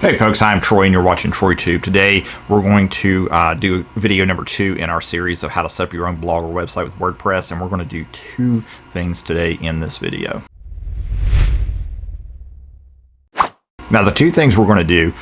Hey folks, I'm Troy and you're watching TroyTube. Today we're going to do video number 2 in our series of how to set up your own blog or website with WordPress, and we're going to do 2 things today in this video. Now the 2 things we're going to do,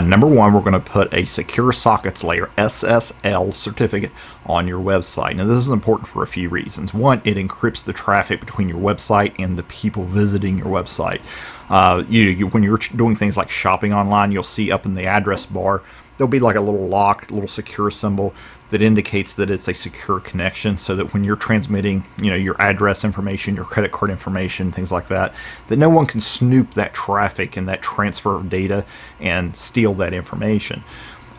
number 1, we're going to put a secure sockets layer SSL certificate on your website. Now this is important for a few reasons. 1, it encrypts the traffic between your website and the people visiting your website. When you're doing things like shopping online, you'll see up in the address bar there'll be like a little lock, a little secure symbol that indicates that it's a secure connection, so that when you're transmitting, your address information, your credit card information, things like that, that no one can snoop that traffic and that transfer of data and steal that information.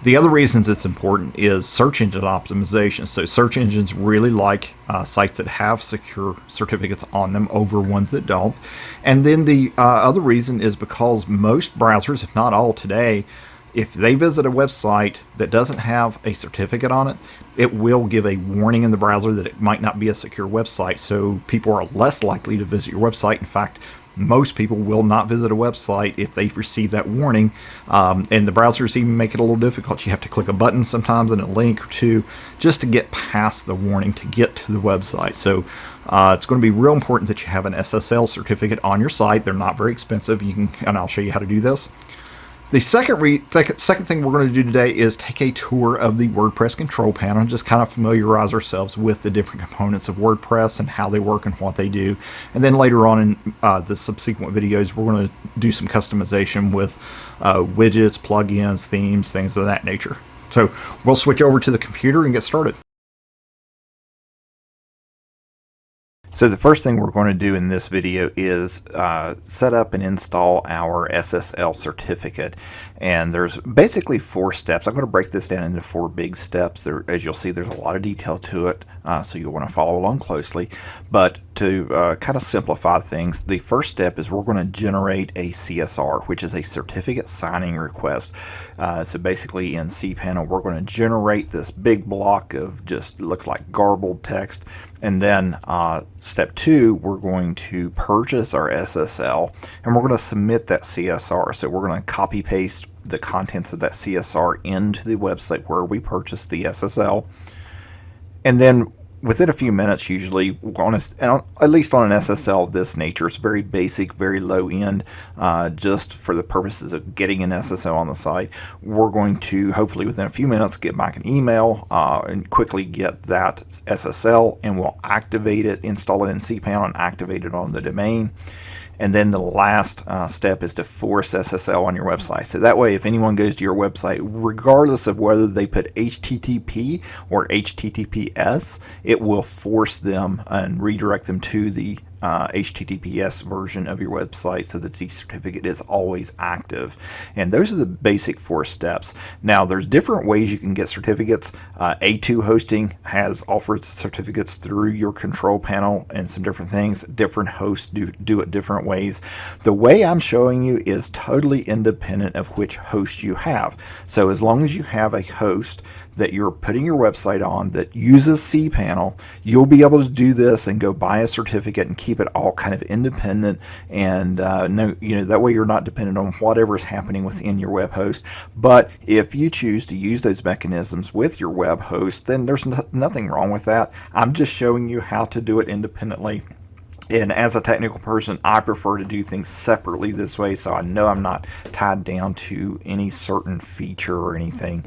The other reasons it's important is search engine optimization. So search engines really like sites that have secure certificates on them over ones that don't. And then the other reason is because most browsers, if not all today, if they visit a website that doesn't have a certificate on it, it will give a warning in the browser that it might not be a secure website. So people are less likely to visit your website. In fact, most people will not visit a website if they receive that warning, and the browsers even make it a little difficult. You have to click a button sometimes and a link or two just to get past the warning to get to the website. So it's going to be real important that you have an SSL certificate on your site. They're not very expensive. And I'll show you how to do this. The second thing we're going to do today is take a tour of the WordPress control panel and just kind of familiarize ourselves with the different components of WordPress and how they work and what they do. And then later on in the subsequent videos, we're going to do some customization with widgets, plugins, themes, things of that nature. So we'll switch over to the computer and get started. So the first thing we're going to do in this video is set up and install our SSL certificate. And there's basically 4 steps. I'm going to break this down into 4 big steps. As you'll see, there's a lot of detail to it, so you'll want to follow along closely. But to kind of simplify things, the first step is we're going to generate a CSR, which is a certificate signing request. So basically in cPanel, we're going to generate this big block of just looks like garbled text. And then step 2, we're going to purchase our SSL and we're going to submit that CSR. So we're going to copy paste the contents of that CSR into the website where we purchased the SSL. And then within a few minutes, usually, at least on an SSL of this nature, it's very basic, very low end, just for the purposes of getting an SSL on the site. We're going to, hopefully within a few minutes, get back an email and quickly get that SSL, and we'll activate it, install it in cPanel, and activate it on the domain. And then the last step is to force SSL on your website. So that way, if anyone goes to your website, regardless of whether they put HTTP or HTTPS, it will force them and redirect them to the HTTPS version of your website so that the certificate is always active. And those are the basic 4 steps. Now there's different ways you can get certificates. A2 hosting offers certificates through your control panel and some different things. Different hosts do it different ways. The way I'm showing you is totally independent of which host you have. So as long as you have a host that you're putting your website on that uses cPanel, you'll be able to do this and go buy a certificate and keep it all kind of independent, and that way you're not dependent on whatever's happening within your web host. But if you choose to use those mechanisms with your web host, then there's nothing wrong with that. I'm just showing you how to do it independently. And as a technical person, I prefer to do things separately this way, so I know I'm not tied down to any certain feature or anything.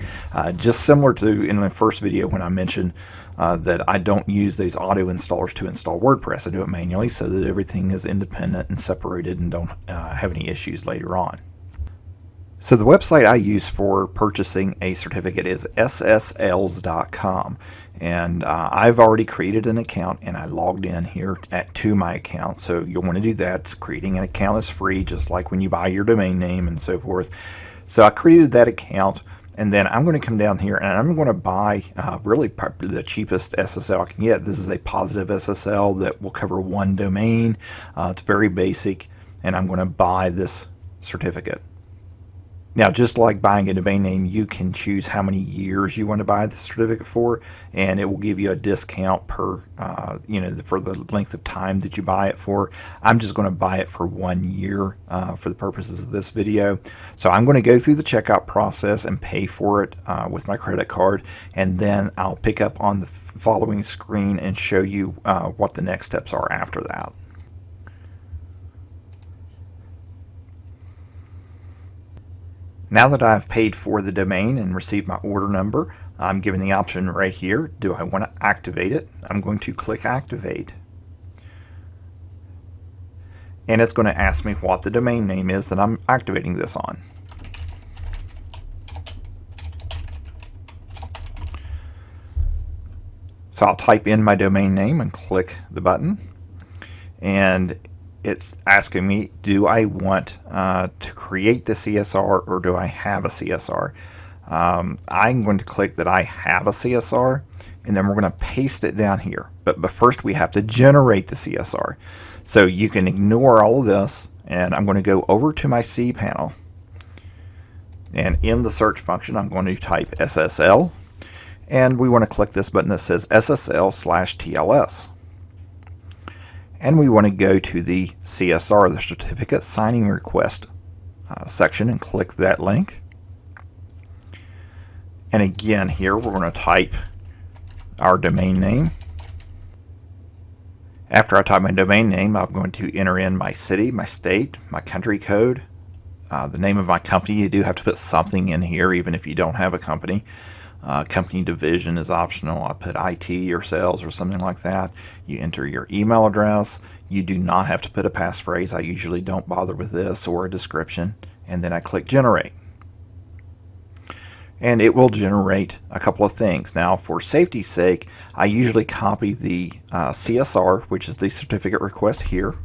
Just similar to in the first video when I mentioned that I don't use these auto installers to install WordPress. I do it manually so that everything is independent and separated and don't have any issues later on. So the website I use for purchasing a certificate is ssls.com, and I've already created an account and I logged in here to my account. So you'll want to do that. Creating an account is free, just like when you buy your domain name and so forth. So I created that account, and then I'm going to come down here and I'm going to buy really the cheapest SSL I can get. This is a positive SSL that will cover 1 domain. It's very basic, and I'm going to buy this certificate. Now, just like buying a domain name, you can choose how many years you want to buy the certificate for, and it will give you a discount per, for the length of time that you buy it for. I'm just going to buy it for 1 year for the purposes of this video. So I'm going to go through the checkout process and pay for it with my credit card, and then I'll pick up on the following screen and show you what the next steps are after that. Now that I've paid for the domain and received my order number, I'm given the option right here. Do I want to activate it? I'm going to click Activate. And it's going to ask me what the domain name is that I'm activating this on. So I'll type in my domain name and click the button. And it's asking me, do I want to create the CSR or do I have a CSR? I'm going to click that I have a CSR, and then we're going to paste it down here. But first we have to generate the CSR. So you can ignore all of this, and I'm going to go over to my cPanel. And in the search function, I'm going to type SSL, and we want to click this button that says SSL/TLS. And we want to go to the CSR, the Certificate Signing Request section, and click that link. And again, here we're going to type our domain name. After I type my domain name, I'm going to enter in my city, my state, my country code, the name of my company. You do have to put something in here, even if you don't have a company. Company division is optional. I put IT or sales or something like that. You enter your email address. You do not have to put a passphrase. I usually don't bother with this, or a description. And then I click Generate. And it will generate a couple of things. Now, for safety's sake, I usually copy the CSR, which is the certificate request here.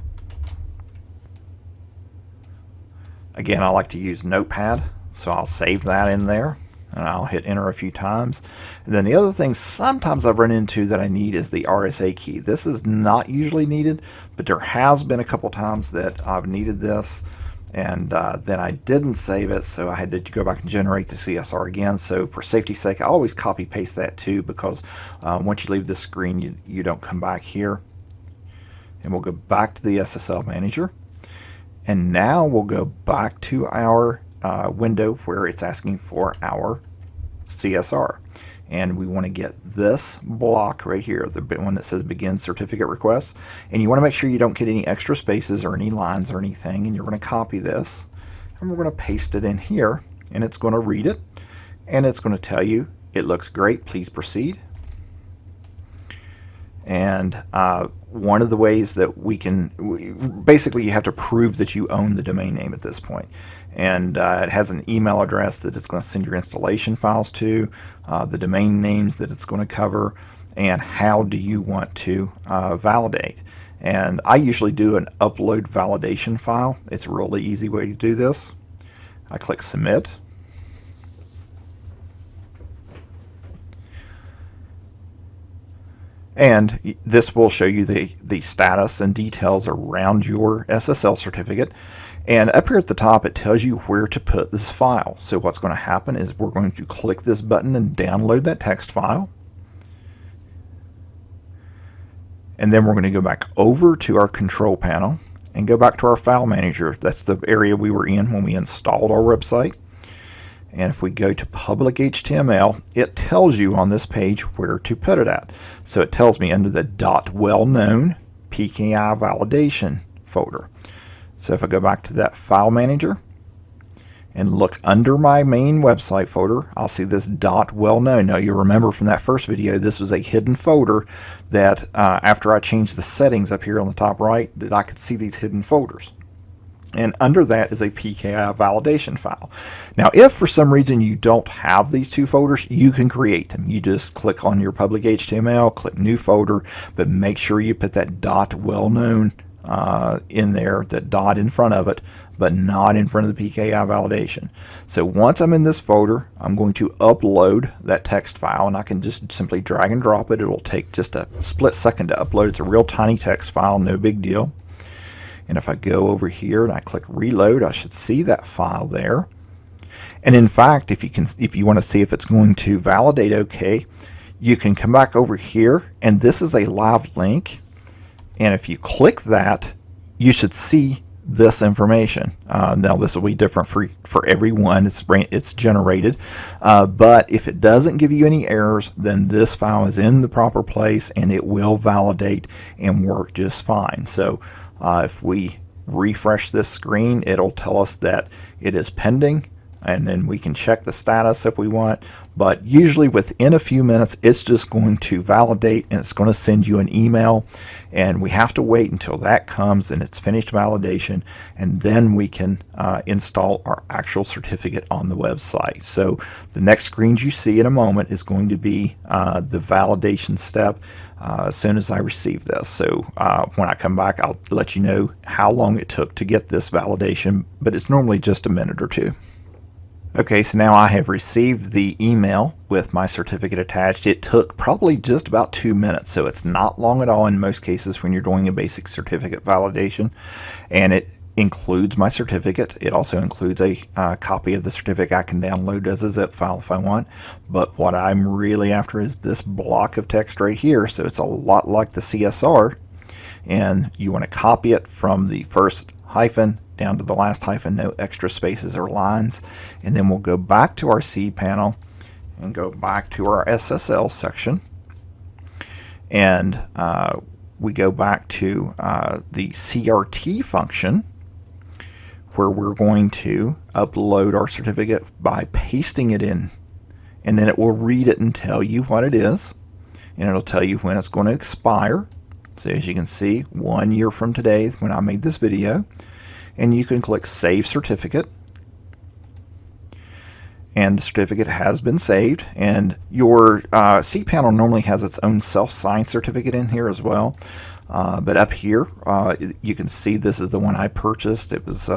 Again, I like to use Notepad, so I'll save that in there. And I'll hit enter a few times. And then the other thing sometimes I've run into that I need is the RSA key. This is not usually needed, but there has been a couple times that I've needed this, and then I didn't save it, so I had to go back and generate the CSR again. So for safety's sake, I always copy paste that too, because once you leave this screen, you don't come back here. And we'll go back to the SSL Manager. And now we'll go back to our window where it's asking for our CSR, and we want to get this block right here, the one that says begin certificate request, and you want to make sure you don't get any extra spaces or any lines or anything, and you're going to copy this and we're going to paste it in here, and it's going to read it, and it's going to tell you it looks great, please proceed. And one of the ways that we can, basically you have to prove that you own the domain name at this point. And it has an email address that it's going to send your installation files to, the domain names that it's going to cover, and how do you want to validate. And I usually do an upload validation file. It's a really easy way to do this. I click submit. And this will show you the status and details around your SSL certificate. And up here at the top, it tells you where to put this file. So what's going to happen is we're going to click this button and download that text file. And then we're going to go back over to our control panel and go back to our file manager. That's the area we were in when we installed our website. And if we go to public HTML, it tells you on this page where to put it at. So it tells me under the .well-known PKI validation folder. So if I go back to that file manager and look under my main website folder, I'll see this .well-known. Now you remember from that first video, this was a hidden folder that after I changed the settings up here on the top right, that I could see these hidden folders. And under that is a PKI validation file. Now, if for some reason you don't have these two folders, you can create them. You just click on your public HTML, click new folder, but make sure you put that .well-known in there, that dot in front of it, but not in front of the PKI validation. So once I'm in this folder, I'm going to upload that text file, and I can just simply drag and drop it. It'll take just a split second to upload. It's a real tiny text file, no big deal. And if I go over here and I click reload, I should see that file there. And in fact, if you want to see if it's going to validate okay, you can come back over here, and this is a live link. And if you click that, you should see this information. Now this will be different for everyone. It's generated, but if it doesn't give you any errors, then this file is in the proper place and it will validate and work just fine. So if we refresh this screen, it'll tell us that it is pending, and then we can check the status if we want. But usually within a few minutes, it's just going to validate and it's going to send you an email, and we have to wait until that comes and it's finished validation, and then we can install our actual certificate on the website. So the next screens you see in a moment is going to be the validation step as soon as I receive this. So when I come back, I'll let you know how long it took to get this validation, but it's normally just a minute or two. Okay, so now I have received the email with my certificate attached. It took probably just about 2 minutes, so it's not long at all in most cases when you're doing a basic certificate validation. And it includes my certificate. It also includes a copy of the certificate I can download as a zip file if I want. But what I'm really after is this block of text right here. So it's a lot like the CSR, and you want to copy it from the first hyphen down to the last hyphen, no extra spaces or lines. And then we'll go back to our cPanel and go back to our SSL section, and we go back to the CRT function, where we're going to upload our certificate by pasting it in, and then it will read it and tell you what it is, and it'll tell you when it's going to expire. So as you can see, 1 year from today is when I made this video. And you can click Save Certificate, and the certificate has been saved. And your cPanel normally has its own self-signed certificate in here as well, but up here you can see this is the one I purchased. It was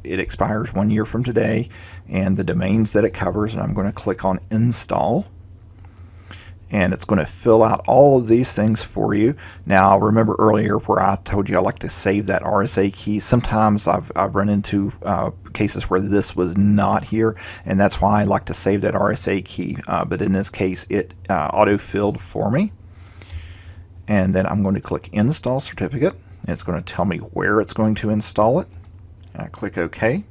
it expires 1 year from today, and the domains that it covers, and I'm going to click on Install. And it's going to fill out all of these things for you. Now, remember earlier where I told you I like to save that RSA key. Sometimes I've run into cases where this was not here, and that's why I like to save that RSA key. But in this case, it auto-filled for me. And then I'm going to click Install Certificate. And it's going to tell me where it's going to install it. And I click OK.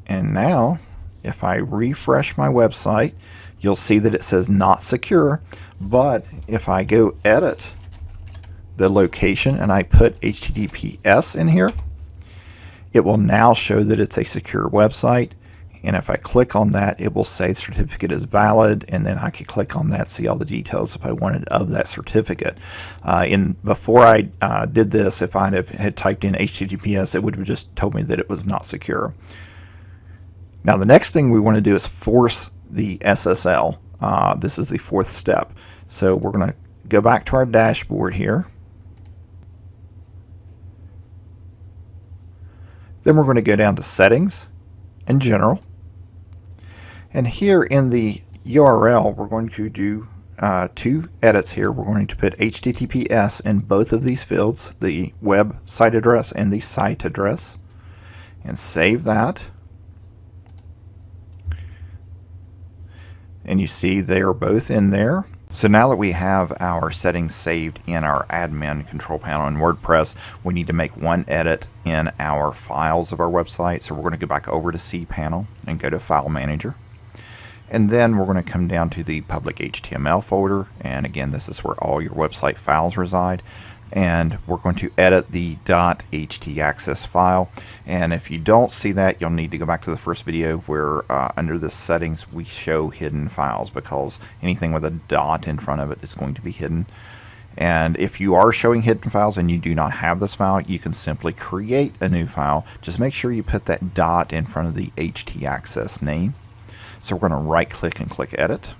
And now, if I refresh my website, you'll see that it says not secure. But if I go edit the location and I put HTTPS in here, it will now show that it's a secure website. And if I click on that, it will say certificate is valid, and then I can click on that, see all the details if I wanted of that certificate. Before I did this, if I had typed in HTTPS, it would have just told me that it was not secure. Now the next thing we want to do is force the SSL. This is the fourth step. So we're going to go back to our dashboard here. Then we're going to go down to Settings and General. And here in the URL, we're going to do two edits here. We're going to put HTTPS in both of these fields, the website address and the site address, and save that. And you see they are both in there. So now that we have our settings saved in our admin control panel in WordPress, we need to make one edit in our files of our website. So we're going to go back over to cPanel and go to File Manager. And then we're going to come down to the public HTML folder. And again, this is where all your website files reside. And we're going to edit the .htaccess file. And if you don't see that, you'll need to go back to the first video where under the settings we show hidden files, because anything with a dot in front of it is going to be hidden. And if you are showing hidden files and you do not have this file, you can simply create a new file. Just make sure you put that dot in front of the htaccess name. So we're going to right click and click Edit.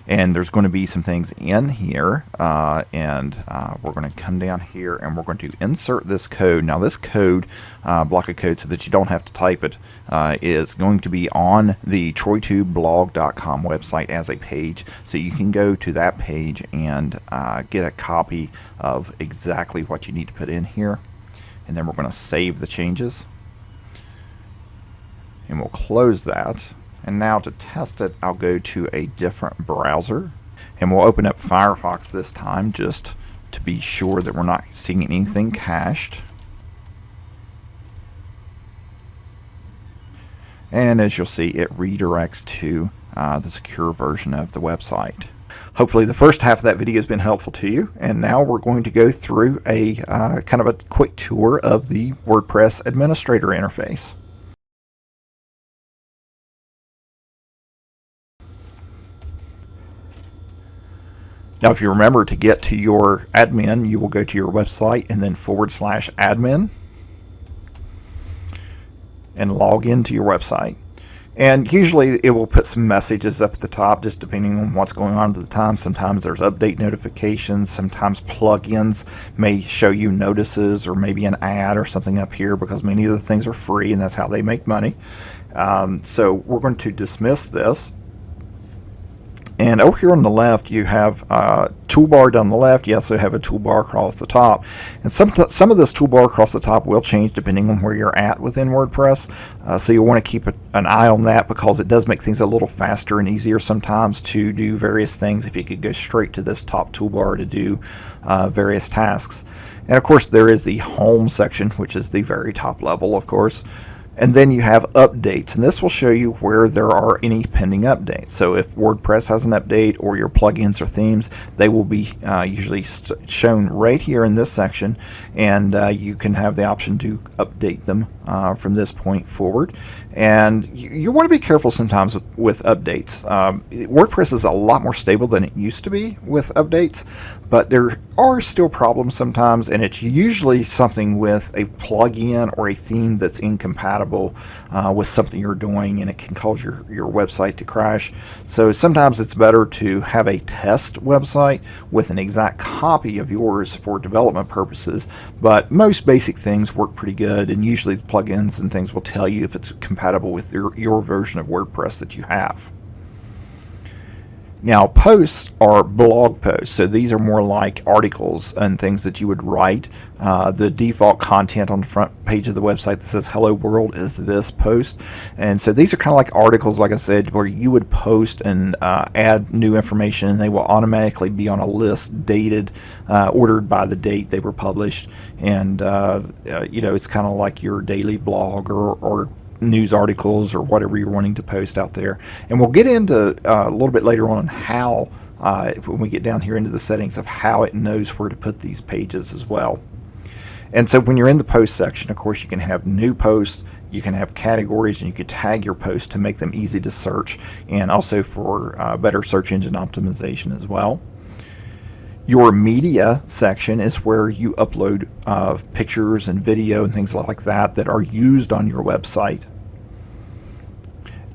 And there's going to be some things in here, and we're going to come down here and we're going to insert this code. Now this code, block of code, so that you don't have to type it, is going to be on the TroyTubeblog.com website as a page. So you can go to that page and get a copy of exactly what you need to put in here. And then we're going to save the changes. and we'll close that. And now to test it, I'll go to a different browser, and we'll open up Firefox this time just to be sure that we're not seeing anything cached. And as you'll see, it redirects to the secure version of the website. Hopefully the first half of that video has been helpful to you, and now we're going to go through a kind of a quick tour of the WordPress administrator interface. Now, if you remember, to get to your admin, you will go to your website and then /admin and log into your website. And usually it will put some messages up at the top, just depending on what's going on at the time. Sometimes there's update notifications. Sometimes plugins may show you notices or maybe an ad or something up here, because many of the things are free and that's how they make money. So we're going to dismiss this. And over here on the left, you have a toolbar down the left. You also have a toolbar across the top. And some of this toolbar across the top will change depending on where you're at within WordPress. So you'll want to keep an eye on that, because it does make things a little faster and easier sometimes to do various things if you could go straight to this top toolbar to do various tasks. And of course, there is the home section, which is the very top level, of course. And then you have updates, and this will show you where there are any pending updates. So if WordPress has an update or your plugins or themes, they will be usually shown right here in this section, and you can have the option to update them from this point forward. And you want to be careful sometimes with updates. WordPress is a lot more stable than it used to be with updates, but there are still problems sometimes, and it's usually something with a plugin or a theme that's incompatible with something you're doing, and it can cause your website to crash. So sometimes it's better to have a test website with an exact copy of yours for development purposes, but most basic things work pretty good, and usually the plugins and things will tell you if it's compatible with your version of WordPress that you have. Now, posts are blog posts, so these are more like articles and things that you would write. The default content on the front page of the website that says "Hello World" is this post, and so these are kind of like articles, like I said, where you would post and add new information, and they will automatically be on a list dated, ordered by the date they were published, and you know, it's kind of like your daily blog or news articles or whatever you're wanting to post out there. And we'll get into a little bit later on how, when we get down here into the settings of how it knows where to put these pages as well. And so when you're in the post section, of course, you can have new posts, you can have categories, and you can tag your posts to make them easy to search, and also for better search engine optimization as well. Your media section is where you upload pictures and video and things like that that are used on your website.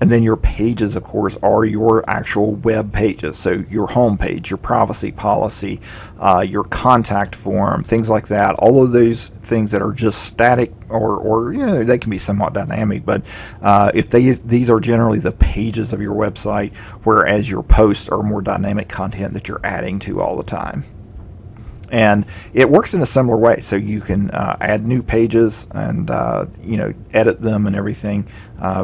And then your pages, of course, are your actual web pages. So your home page, your privacy policy, your contact form, things like that. All of those things that are just static, or you know, they can be somewhat dynamic, but if these are generally the pages of your website, whereas your posts are more dynamic content that you're adding to all the time. And it works in a similar way, so you can add new pages and you know, edit them and everything,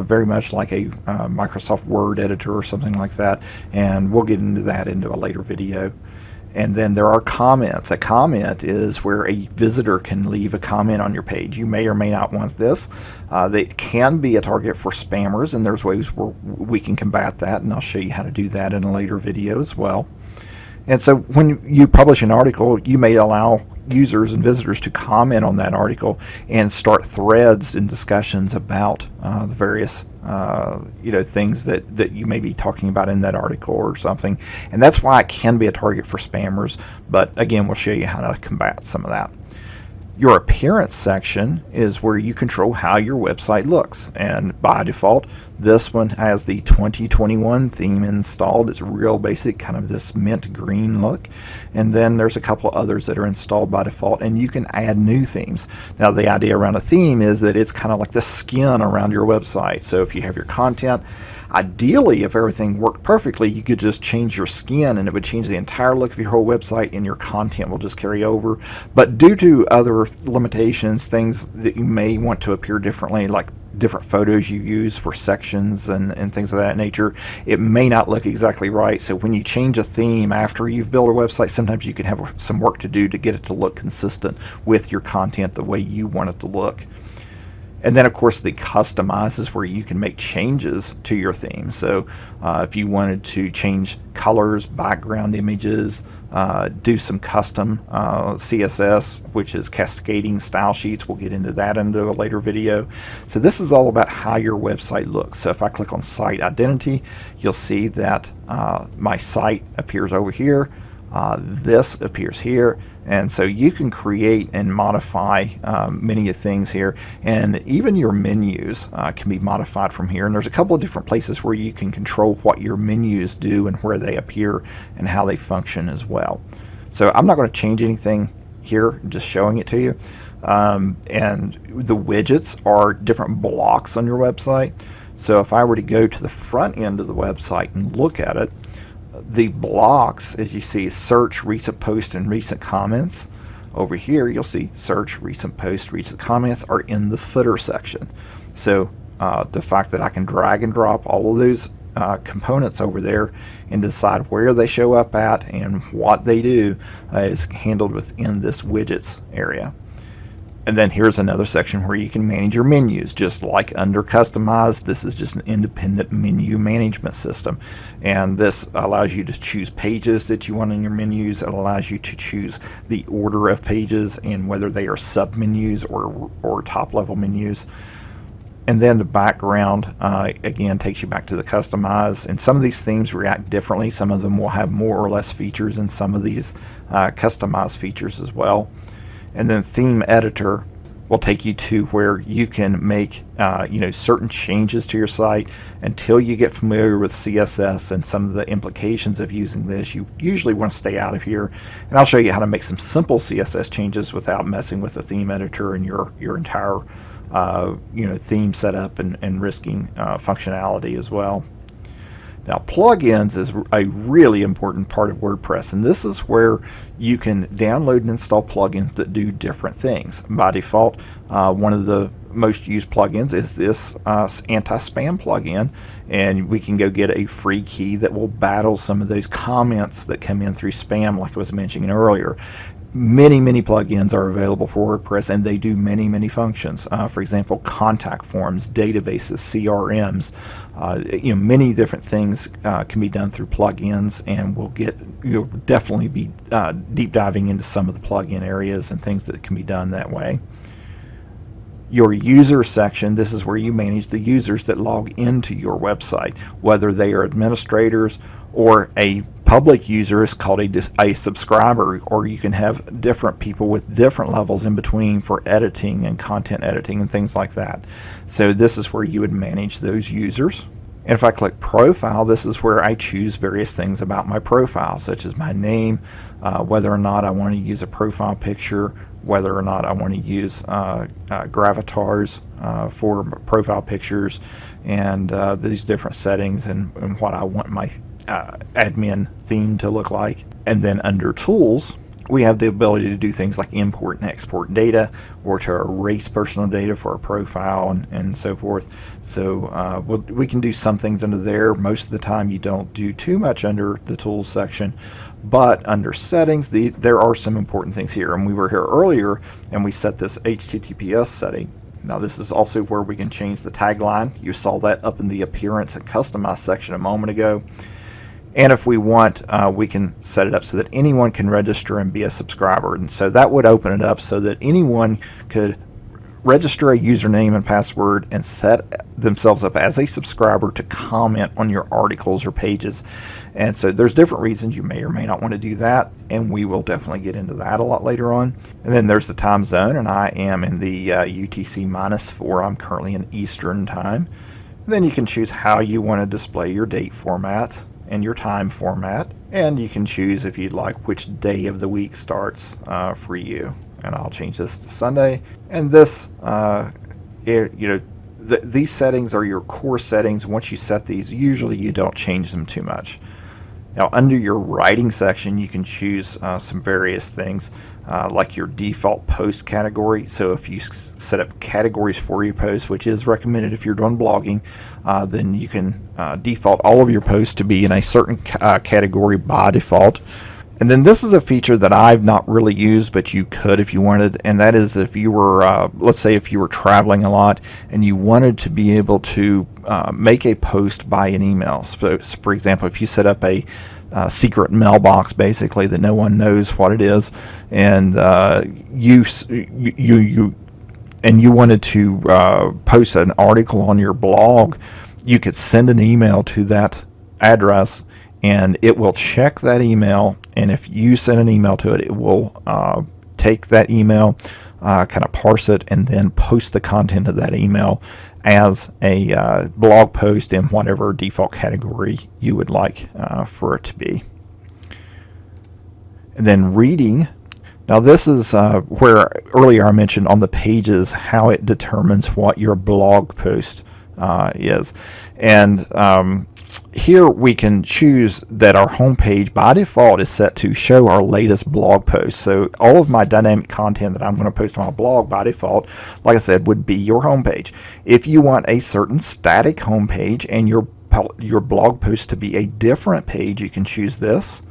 very much like a Microsoft Word editor or something like that. And we'll get into that into a later video. And then there are comments. A comment is where a visitor can leave a comment on your page. You may or may not want this. They can be a target for spammers, and there's ways where we can combat that, and I'll show you how to do that in a later video as well. And so when you publish an article, you may allow users and visitors to comment on that article and start threads and discussions about the various you know, things that you may be talking about in that article or something. And that's why it can be a target for spammers, but again, we'll show you how to combat some of that. Your appearance section is where you control how your website looks, and by default this one has the 2021 theme installed. It's real basic, kind of this mint green look, and then there's a couple others that are installed by default, and you can add new themes. Now the idea around a theme is that it's kind of like the skin around your website. So if you have your content, Ideally, if everything worked perfectly, you could just change your skin and it would change the entire look of your whole website and your content will just carry over. But due to other limitations, things that you may want to appear differently, like different photos you use for sections and things of that nature, it may not look exactly right. So when you change a theme after you've built a website, sometimes you can have some work to do to get it to look consistent with your content the way you want it to look. And then, of course, the customize is where you can make changes to your theme. So if you wanted to change colors, background images, do some custom CSS, which is cascading style sheets. We'll get into that into a later video. So this is all about how your website looks. So if I click on site identity, you'll see that my site appears over here. This appears here, and so you can create and modify many of things here, and even your menus can be modified from here. And there's a couple of different places where you can control what your menus do and where they appear and how they function as well. So I'm not going to change anything here, I'm just showing it to you. And the widgets are different blocks on your website. So if I were to go to the front end of the website and look at it, the blocks, as you see, search, recent post, and recent comments. Over here, you'll see search, recent post, recent comments are in the footer section. So the fact that I can drag and drop all of those components over there and decide where they show up at and what they do is handled within this widgets area. And then here's another section where you can manage your menus. Just like under Customize, this is just an independent menu management system. And this allows you to choose pages that you want in your menus. It allows you to choose the order of pages and whether they are sub-menus or top-level menus. And then the background, again, takes you back to the Customize. And some of these themes react differently. Some of them will have more or less features, and some of these Customize features as well. And then Theme Editor will take you to where you can make certain changes to your site. Until you get familiar with CSS and some of the implications of using this, you usually want to stay out of here. And I'll show you how to make some simple CSS changes without messing with the theme editor and your entire theme setup and risking functionality as well. Now, plugins is a really important part of WordPress, and this is where you can download and install plugins that do different things. By default, one of the most used plugins is this anti-spam plugin, and we can go get a free key that will battle some of those comments that come in through spam, like I was mentioning earlier. Many plugins are available for WordPress, and they do many functions. For example, contact forms, databases, CRMs, many different things can be done through plugins, and you'll definitely be deep diving into some of the plugin areas and things that can be done that way. Your user section, this is where you manage the users that log into your website, whether they are administrators or a public user is called a subscriber, or you can have different people with different levels in between for editing and content editing and things like that. So this is where you would manage those users. And if I click profile, this is where I choose various things about my profile, such as my name, whether or not I want to use a profile picture, whether or not I want to use gravatars for profile pictures, and these different settings and what I want my admin theme to look like. And then under tools, we have the ability to do things like import and export data, or to erase personal data for a profile and so forth. So we can do some things under there. Most of the time you don't do too much under the tools section, but under settings there are some important things here. And we were here earlier and we set this HTTPS setting. Now this is also where we can change the tagline. You saw that up in the appearance and customize section a moment ago. And if we want, we can set it up so that anyone can register and be a subscriber. And so that would open it up so that anyone could register a username and password and set themselves up as a subscriber to comment on your articles or pages. And so there's different reasons you may or may not want to do that, and we will definitely get into that a lot later on. And then there's the time zone, and I am in the UTC -4. I'm currently in Eastern time. And then you can choose how you want to display your date format and your time format, and you can choose, if you'd like, which day of the week starts for you. And I'll change this to Sunday. And this these settings are your core settings. Once you set these, usually you don't change them too much. Now, under your writing section, you can choose some various things like your default post category. So if you set up categories for your posts, which is recommended if you're doing blogging, then you can default all of your posts to be in a certain category by default. And then this is a feature that I've not really used, but you could if you wanted, and that is if you were, let's say if you were traveling a lot and you wanted to be able to make a post by an email. So, for example, if you set up a secret mailbox, basically, that no one knows what it is, and you wanted to post an article on your blog, you could send an email to that address, and it will check that email, and if you send an email to it, it will take that email, kind of parse it, and then post the content of that email as a blog post in whatever default category you would like for it to be. And then reading. Now this is where earlier I mentioned on the pages how it determines what your blog post is. And here we can choose that our homepage by default is set to show our latest blog posts. So all of my dynamic content that I'm going to post on my blog by default, like I said, would be your homepage. If you want a certain static homepage and your blog post to be a different page, you can choose this.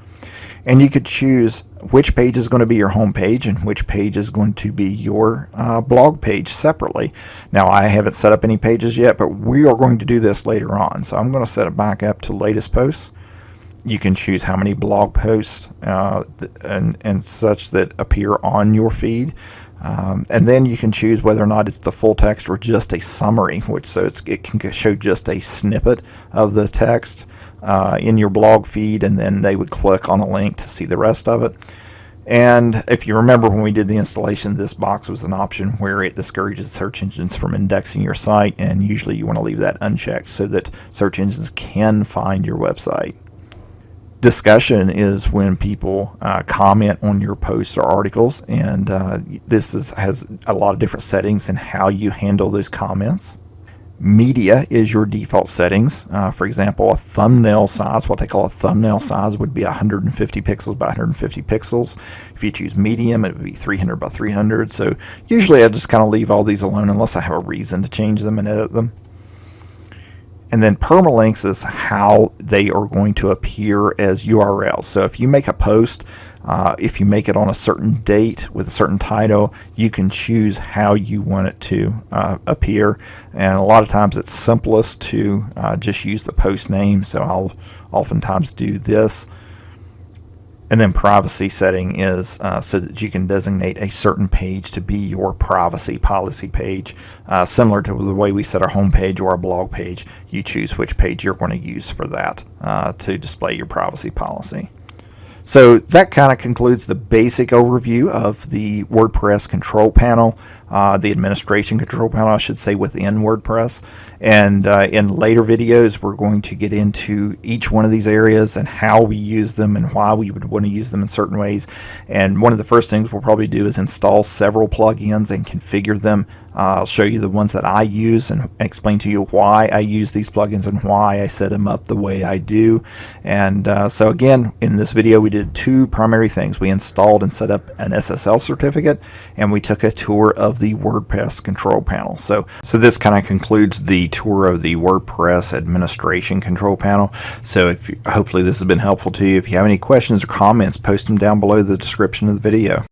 And you could choose which page is going to be your home page and which page is going to be your blog page separately. Now, I haven't set up any pages yet, but we are going to do this later on. So I'm going to set it back up to latest posts. You can choose how many blog posts and such that appear on your feed. And then you can choose whether or not it's the full text or just a summary, it can show just a snippet of the text in your blog feed, and then they would click on a link to see the rest of it. And if you remember when we did the installation, this box was an option where it discourages search engines from indexing your site, and usually you want to leave that unchecked so that search engines can find your website. Discussion is when people comment on your posts or articles, and this has a lot of different settings in how you handle those comments. Media is your default settings. For example, a thumbnail size, what they call a thumbnail size, would be 150 pixels by 150 pixels. If you choose medium, it would be 300 by 300. So usually I just kind of leave all these alone unless I have a reason to change them and edit them. And then permalinks is how they are going to appear as URLs. So if you make a post, if you make it on a certain date with a certain title, you can choose how you want it to appear. And a lot of times it's simplest to just use the post name. So I'll oftentimes do this. And then privacy setting is so that you can designate a certain page to be your privacy policy page. Similar to the way we set our home page or our blog page, you choose which page you're going to use for that to display your privacy policy. So that kind of concludes the basic overview of the WordPress control panel, the administration control panel, I should say, within WordPress. And in later videos, we're going to get into each one of these areas and how we use them and why we would want to use them in certain ways. And one of the first things we'll probably do is install several plugins and configure them. I'll show you the ones that I use and explain to you why I use these plugins and why I set them up the way I do. And so again, in this video, we did two primary things. We installed and set up an SSL certificate, and we took a tour of the WordPress control panel. So this kind of concludes the tour of the WordPress administration control panel. So hopefully this has been helpful to you. If you have any questions or comments, post them down below the description of the video.